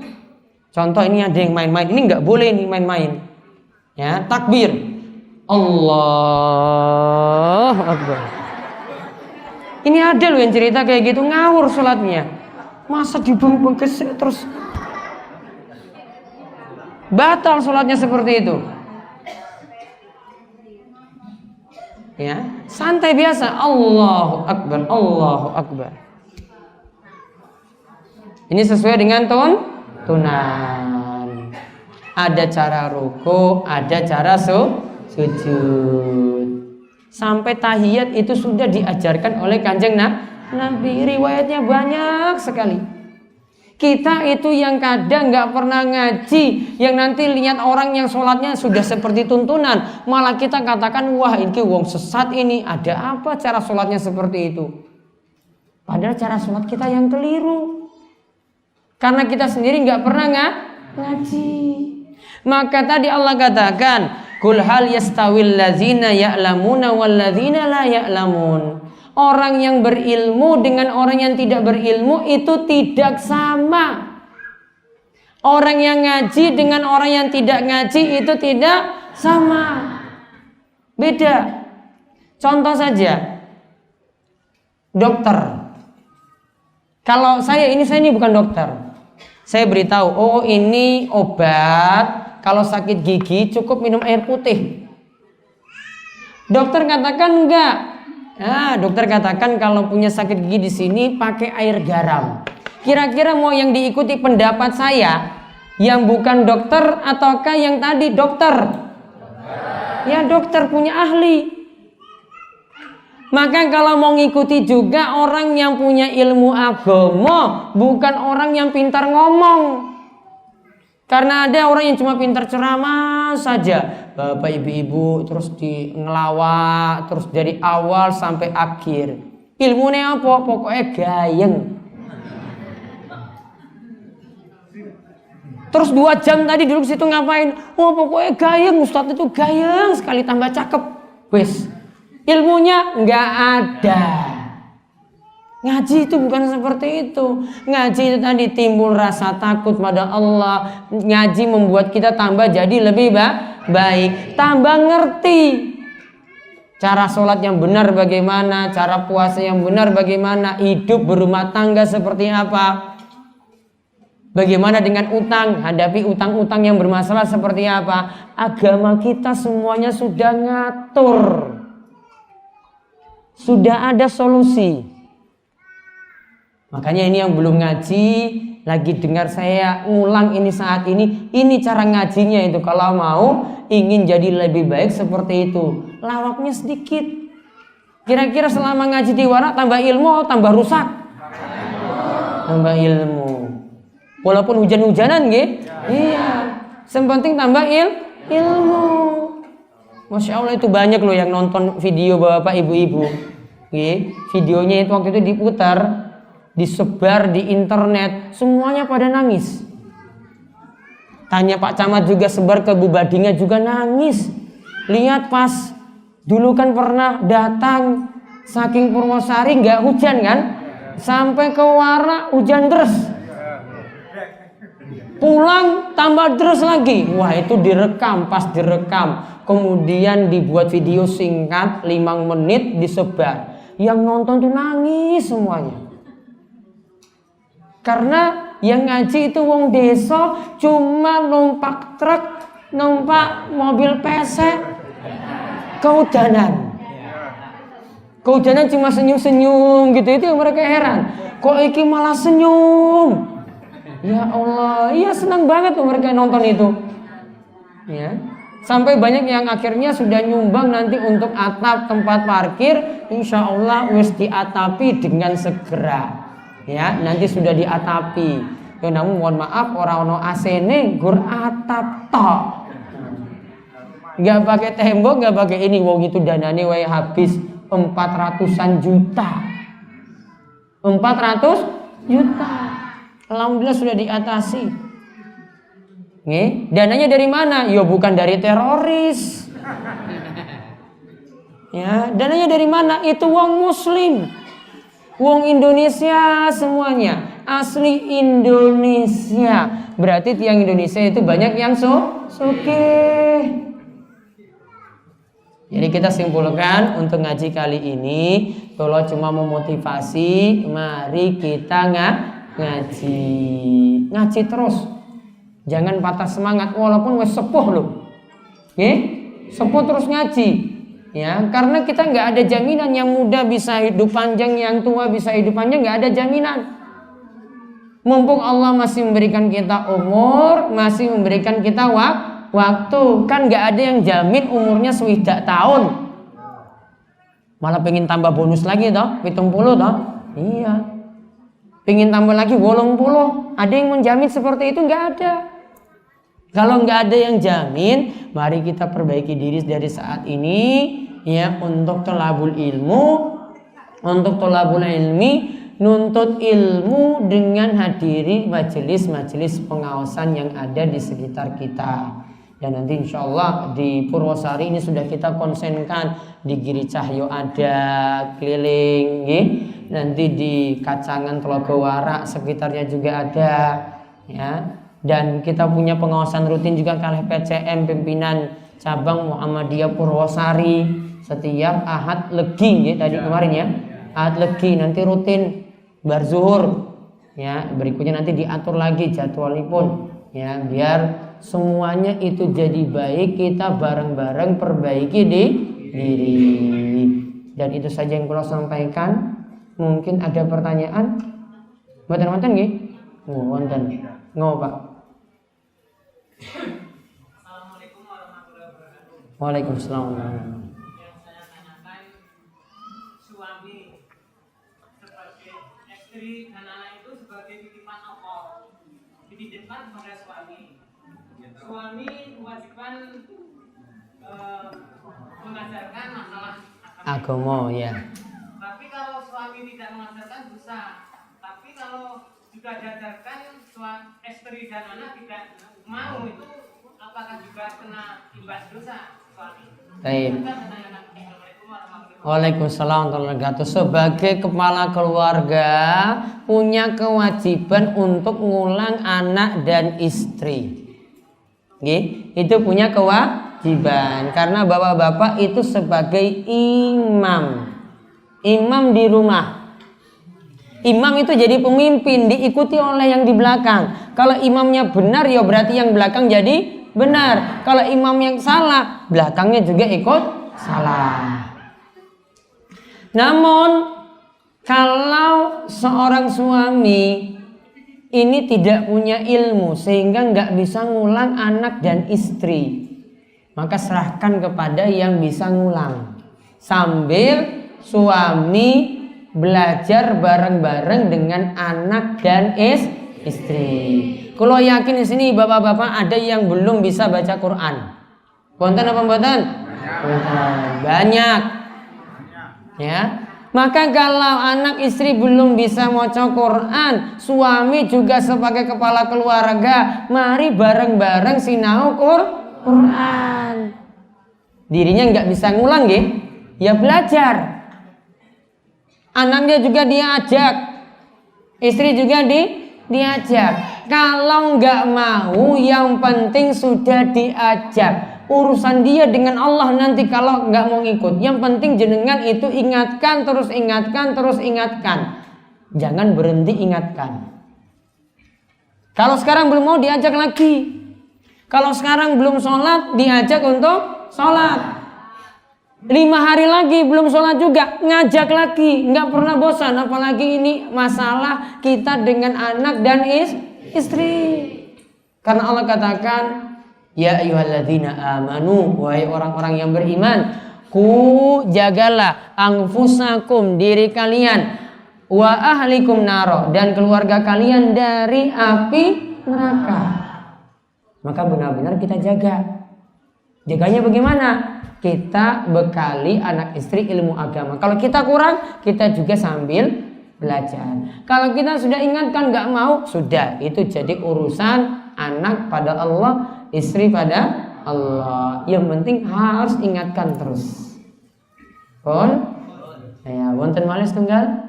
Contoh ini ada yang main-main. Ini nggak boleh nih main-main. Ya, takbir. Allahu Akbar. Ini ada loh yang cerita kayak gitu, ngawur sholatnya. Masa dibengkes terus batal sholatnya seperti itu. Ya, santai biasa. Allahu Akbar, Allahu Akbar. Ini sesuai dengan tuntunan. Ada cara ruku, ada cara sujud. Sampai tahiyat itu sudah diajarkan oleh Kanjeng Nabi. Riwayatnya banyak sekali. Kita itu yang kadang gak pernah ngaji, yang nanti lihat orang yang sholatnya sudah seperti tuntunan, malah kita katakan, wah ini wong sesat ini, ada apa cara sholatnya seperti itu? Padahal cara sholat kita yang keliru. Karena kita sendiri gak pernah ngaji. Maka tadi Allah katakan, Qul hal yastawil ladzina ya'lamuna wal ladzina la ya'lamun. Orang yang berilmu dengan orang yang tidak berilmu itu tidak sama. Orang yang ngaji dengan orang yang tidak ngaji itu tidak sama. Beda. Contoh saja. Dokter. Kalau saya ini bukan dokter. Saya beritahu, oh ini obat kalau sakit gigi cukup minum air putih. Dokter katakan enggak. Nah, dokter katakan kalau punya sakit gigi di sini pakai air garam. Kira-kira mau yang diikuti pendapat saya yang bukan dokter ataukah yang tadi dokter? Ya dokter punya ahli. Maka kalau mau ngikuti juga orang yang punya ilmu agama, bukan orang yang pintar ngomong. Karena ada orang yang cuma pintar ceramah saja. Bapak ibu-ibu terus di ngelawak terus dari awal sampai akhir. Ilmunya apa? Pokoknya gayeng. Terus 2 jam tadi duduk situ ngapain? Oh pokoknya gayeng, Ustadz itu gayeng sekali, tambah cakep. Wes, ilmunya nggak ada. Ngaji itu bukan seperti itu. Ngaji itu tadi timbul rasa takut pada Allah. Ngaji membuat kita tambah jadi lebih baik, tambah ngerti cara sholat yang benar bagaimana, cara puasa yang benar bagaimana, hidup berumah tangga seperti apa, bagaimana dengan utang, hadapi utang-utang yang bermasalah seperti apa. Agama kita semuanya sudah ngatur, sudah ada solusi. Makanya ini yang belum ngaji, lagi dengar saya ngulang ini saat ini cara ngajinya itu. Kalau mau ingin jadi lebih baik seperti itu, lawaknya sedikit. Kira-kira selama ngaji di warak tambah ilmu, tambah rusak? Tambah ilmu. Walaupun hujan-hujanan gitu. Iya. Yang penting tambah ilmu. Masya Allah itu banyak loh yang nonton video bapak ibu-ibu. Videonya itu waktu itu diputar, disebar di internet, semuanya pada nangis. Tanya Pak Camat juga, sebar ke Bu Badinga juga nangis. Lihat pas dulu kan pernah datang saking Purwosari nggak hujan kan, sampai ke Warak hujan deras, pulang tambah deras lagi. Wah itu direkam, pas direkam kemudian dibuat video singkat 5 menit disebar. Yang nonton tuh nangis semuanya. Karena yang ngaji itu wong desa cuma numpak truk, numpak mobil pesek, kehujanan cuma senyum-senyum gitu. Itu yang mereka heran. Kok iki malah senyum? Ya Allah, iya senang banget tuh mereka nonton itu. Ya. Sampai banyak yang akhirnya sudah nyumbang nanti untuk atap tempat parkir, insya Allah wis diatapi dengan segera. Ya, nanti sudah diatapi. Ya, namun mohon maaf orang ono AC-ne gur atap tok. Enggak pakai tembok, enggak pakai ini. Wong itu danane wae habis 400-an juta. 400 juta. Alhamdulillah sudah diatasi. Nih, dananya dari mana? Ya bukan dari teroris. Ya, dananya dari mana? Itu wong muslim. Wong Indonesia semuanya, asli Indonesia. Berarti tiang Indonesia itu banyak yang sugih. Jadi kita simpulkan untuk ngaji kali ini, kalau cuma memotivasi, mari kita ngaji. Ngaji terus. Jangan patah semangat walaupun wis sepuh loh. Sepuh terus ngaji. Ya, karena kita nggak ada jaminan yang muda bisa hidup panjang, yang tua bisa hidup panjang, nggak ada jaminan. Mumpung Allah masih memberikan kita umur, masih memberikan kita waktu, kan nggak ada yang jamin umurnya 60 tahun. Malah pengen tambah bonus lagi toh, 70 toh? Iya. Pengen tambah lagi 80. Ada yang menjamin seperti itu? Nggak ada. Kalau nggak ada yang jamin, mari kita perbaiki diri dari saat ini ya untuk thalabul ilmu, untuk thalabul ilmi, nuntut ilmu dengan hadiri majelis-majelis pengawasan yang ada di sekitar kita. Dan nanti insya Allah di Purwosari ini sudah kita konsenkan, di Giri Cahyo ada keliling, nanti di Kacangan Telaga Warak sekitarnya juga ada, ya. Dan kita punya pengawasan rutin juga kalih PCM pimpinan cabang Muhammadiyah Purwosari setiap Ahad Legi ya, tadi kemarin ya. Ahad Legi nanti rutin bar zuhur. Ya, berikutnya nanti diatur lagi jadwalipun ya, biar semuanya itu jadi baik, kita bareng-bareng perbaiki di diri. Dan itu saja yang perlu sampaikan. Mungkin ada pertanyaan? Mboten-mboten nggih? Wonten. Ngopo, Pak? Assalamualaikum warahmatullahi wabarakatuh. Waalaikumsalam. Yang saya tanyakan, suami sebagai istri dan anak itu sebagai titipan Allah, dititipkan kepada suami. Suami kewajiban mengajarkan masalah Agama ya. Tapi kalau suami tidak mengajarkan dosa. Tapi kalau juga diajarkan istri dan anak tidak mau, itu apakah juga kena imbas dosa suami? Baik. Kita menanyakan. Assalamualaikum warahmatullahi wabarakatuh. Waalaikumsalam warahmatullahi wabarakatuh. Sebagai kepala keluarga punya kewajiban untuk ngulang anak dan istri. Itu punya kewajiban karena bapak-bapak itu sebagai imam di rumah. Imam itu jadi pemimpin, diikuti oleh yang di belakang. Kalau imamnya benar ya berarti yang belakang jadi benar. Kalau imam yang salah, belakangnya juga ikut salah. Namun kalau seorang suami ini tidak punya ilmu sehingga nggak bisa ngulang anak dan istri, maka serahkan kepada yang bisa ngulang sambil suami belajar bareng-bareng dengan anak dan istri. Kalau yakin di sini bapak-bapak ada yang belum bisa baca Quran. Konten apa mboten? Banyak. Ya. Maka kalau anak istri belum bisa maca Quran, suami juga sebagai kepala keluarga, mari bareng-bareng sinau Quran. Dirinya nggak bisa ngulang ya belajar. Anaknya juga diajak, istri juga diajak. Kalau nggak mau, yang penting sudah diajak. Urusan dia dengan Allah nanti kalau nggak mau ngikut. Yang penting jenengan itu ingatkan, terus ingatkan, terus ingatkan. Jangan berhenti ingatkan. Kalau sekarang belum mau diajak lagi. Kalau sekarang belum sholat, diajak untuk sholat. 5 hari lagi belum sholat juga, ngajak lagi. Nggak pernah bosan. Apalagi ini masalah kita dengan anak dan istri. Karena Allah katakan, ya ayyuhalladzina amanu, wahai orang-orang yang beriman, jagalah anfusakum, diri kalian, wa ahlikum naro, dan keluarga kalian dari api neraka. Maka benar-benar kita jaga. Jaganya bagaimana? Kita bekali anak istri ilmu agama. Kalau kita kurang, kita juga sambil belajar. Kalau kita sudah ingatkan nggak mau, sudah itu jadi urusan anak pada Allah, istri pada Allah. Yang penting harus ingatkan terus. Pun, ya, wonten malih tunggal.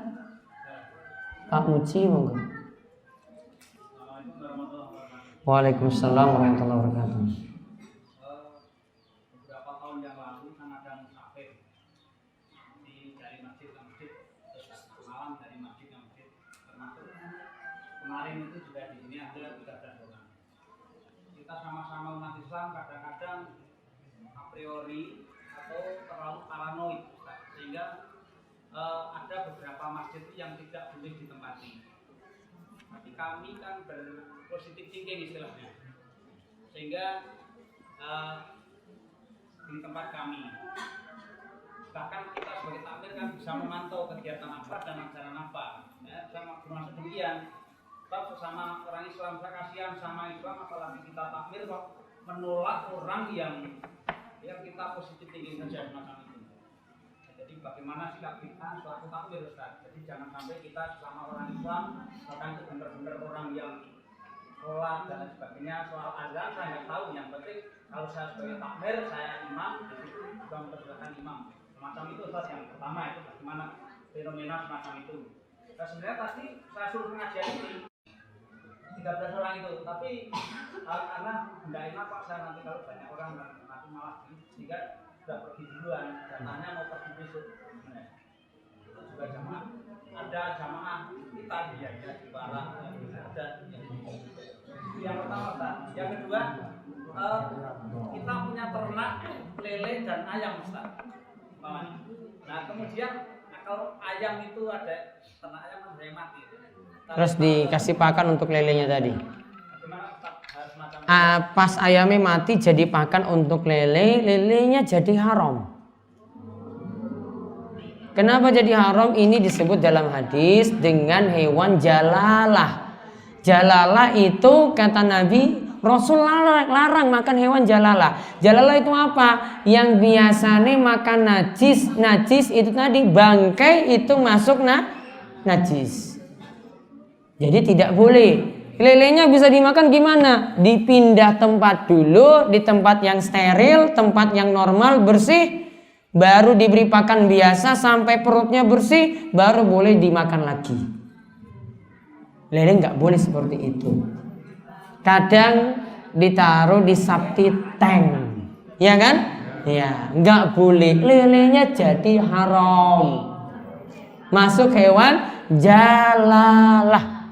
Pak Muci, monggo. Waalaikumsalam warahmatullahi wabarakatuh. Beberapa tahun yang lalu kan ada musafir dari masjid ke masjid, malam dari masjid ke masjid, termasuk kemarin itu juga di sini ada 13 orang. Kita sama-sama umat Islam kadang-kadang a priori atau terlalu paranoid, sehingga ada beberapa masjid yang tidak boleh ditempati. Tapi kami kan berpositif thinking istilahnya, sehingga di tempat kami, bahkan kita sebagai takmir kan bisa memantau kegiatan apa dan ajaran apa, ya, termasuk demikian. Sebab sesama orang Islam, saya kasihan sama Islam, apalagi kita takmir kok menolak orang yang kita positif thinking saja semacam itu. Jadi bagaimana sikap kita selaku takmir, Ustaz? Jadi jangan sampai kita sesama orang Islam, bahkan itu benar-benar orang yang sholat dan sebagainya, soal azan saya nggak tahu. Yang penting kalau saya sebagai takmir, saya imam, di situ juga mempersilahkan imam. Semacam itu Ustaz, yang pertama itu bagaimana fenomena semacam itu. Nah, sebenarnya tadi saya suruh pengajian ini 13 orang itu, tapi karena nggak enak Pak, saya nanti kalau banyak orang nanti malah sehingga sudah pergi duluan, datanya mau pergi besok. Nah, itu juga jamaah, ada jamaah kita dia di barat, ada yang pertama Ustaz. Yang kedua, kita punya ternak lele dan ayam Ustaz. Nah kemudian kalau ayam itu ada ternak ayam ada yang mati. Terus dikasih pakan untuk lelenya tadi. Pas ayamnya mati jadi pakan untuk lelenya jadi haram. Kenapa jadi haram? Ini disebut dalam hadis dengan hewan jalalah. Jalalah itu kata Nabi, Rasul larang makan hewan jalalah. Jalalah itu apa? Yang biasanya makan najis. Najis itu tadi bangkai itu masuk najis. Jadi tidak boleh. Lelenya bisa dimakan gimana? Dipindah tempat dulu, di tempat yang steril, tempat yang normal, bersih. baru diberi pakan biasa sampai perutnya bersih, baru boleh dimakan lagi. Lele nggak boleh seperti itu. Kadang ditaruh di septic tank, ya kan? Ya, nggak boleh. Lelenya jadi haram, masuk hewan jalalah.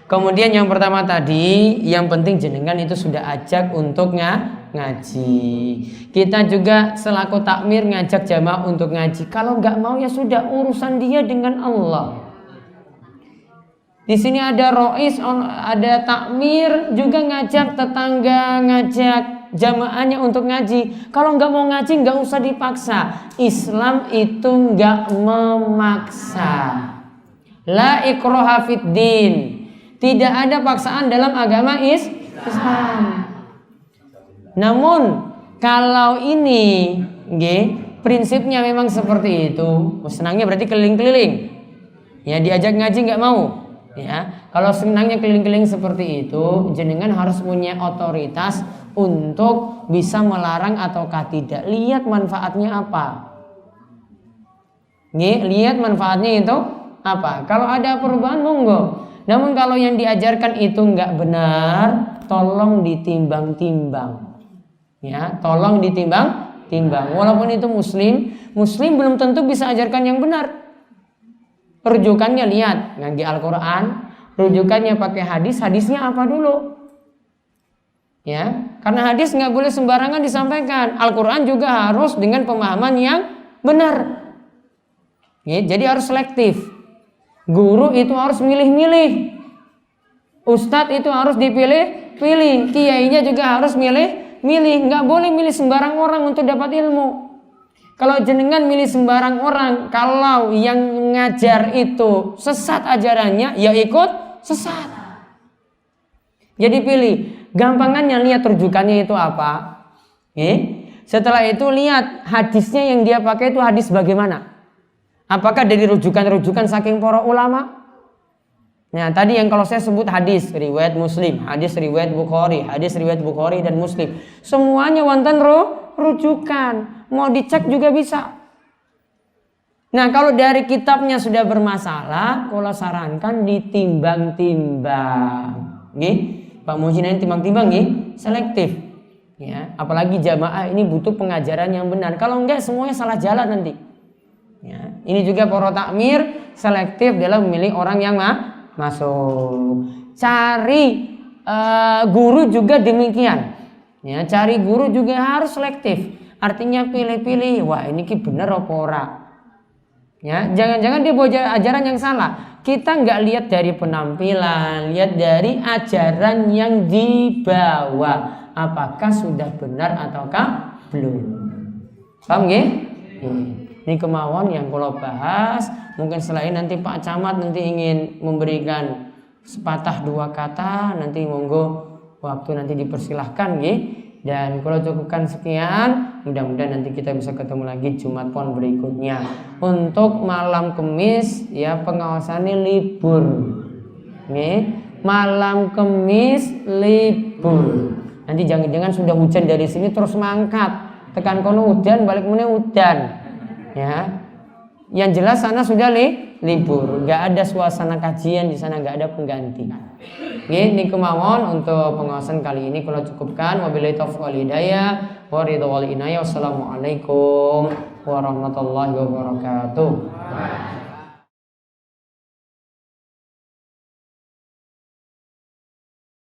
Kemudian yang pertama tadi, yang penting jenengan itu sudah ajak untuk ngaji. Kita juga selaku takmir ngajak jamaah untuk ngaji. Kalau nggak mau ya sudah, urusan dia dengan Allah. Di sini ada rois, ada takmir juga ngajak tetangga, ngajak jamaahnya untuk ngaji. Kalau nggak mau ngaji nggak usah dipaksa. Islam itu nggak memaksa. La ikraha fid din. Tidak ada paksaan dalam agama Islam. Namun kalau ini, prinsipnya memang seperti itu. Senangnya berarti keliling-keliling. Ya diajak ngaji nggak mau. Ya, kalau senangnya keliling-keliling seperti itu, jenengan harus punya otoritas untuk bisa melarang ataukah tidak. Lihat manfaatnya apa. Lihat manfaatnya itu apa. Kalau ada perubahan monggo. Namun kalau yang diajarkan itu nggak benar, tolong ditimbang-timbang. Ya, tolong ditimbang-timbang. Walaupun itu muslim belum tentu bisa ajarkan yang benar. Rujukannya lihat, ngaji Al-Quran, rujukannya pakai hadis, hadisnya apa dulu? Ya, karena hadis nggak boleh sembarangan disampaikan. Al-Quran juga harus dengan pemahaman yang benar. Ya, jadi harus selektif. Guru itu harus milih-milih. Ustadz itu harus dipilih-pilih. Kiainya juga harus milih-milih. Nggak boleh milih sembarang orang untuk dapat ilmu. Kalau jenengan milih sembarang orang, kalau yang ngajar itu sesat ajarannya, ya ikut sesat. Jadi pilih. Gampangannya lihat rujukannya itu apa. Setelah itu lihat hadisnya yang dia pakai itu hadis bagaimana. Apakah dari rujukan-rujukan saking para ulama? Nah tadi yang kalau saya sebut hadis riwayat Muslim, hadis riwayat Bukhari dan Muslim. Semuanya wonten rujukan. Mau dicek juga bisa. Nah kalau dari kitabnya sudah bermasalah, kalau sarankan ditimbang-timbang. Pak Muhyiddin timbang-timbang selektif. Ya, apalagi jamaah ini butuh pengajaran yang benar. Kalau enggak semuanya salah jalan nanti. Ya, ini juga para takmir selektif dalam memilih orang yang masuk. Cari guru juga demikian. Ya, cari guru juga harus selektif. Artinya pilih-pilih, wah ini bener apa ora. Ya, jangan-jangan dia bawa ajaran yang salah. Kita nggak lihat dari penampilan, lihat dari ajaran yang dibawa. Apakah sudah benar ataukah belum? Paham nggih? Ini kemauan yang kalau bahas. Mungkin selain nanti Pak Camat nanti ingin memberikan sepatah dua kata, nanti monggo waktu nanti dipersilahkan nggih. Dan kalau cukupkan sekian, mudah-mudahan nanti kita bisa ketemu lagi Jumat Pon berikutnya. Untuk malam Kemis ya pengawasannya libur. Malam Kemis libur. Nanti jangan-jangan sudah hujan dari sini terus mangkat. Tekan kono udan, balik meneh udan. Ya. Yang jelas sana sudah libur, nggak ada suasana kajian di sana, nggak ada pengganti. Ini kemauan untuk pengawasan kali ini kalau cukupkan. Wabillahi taufiq wal hidayah, wa ridha wal inayah. Wassalamualaikum warahmatullahi wabarakatuh.